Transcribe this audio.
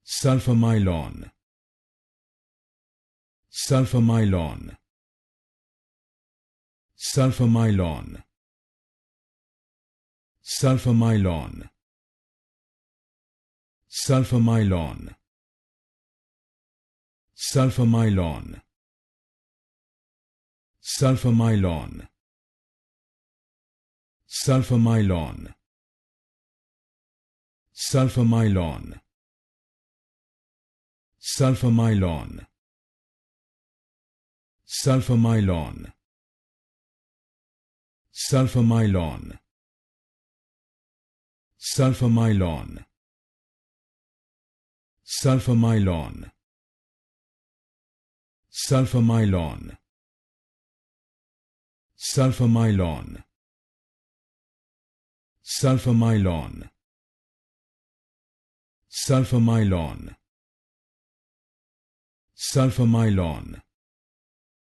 Sulfamylon. Sulfamylon. Sulfamylon. Sulfamylon. Sulfamylon. Sulfamylon. Sulfamylon. Sulfamylon. Sulfamylon. Sulfamylon. Sulfamylon. Sulfamylon. Sulfamylon. Sulfamylon. Sulfamylon. Sulfamylon. Sulfamylon. Sulfamylon. Sulfamylon.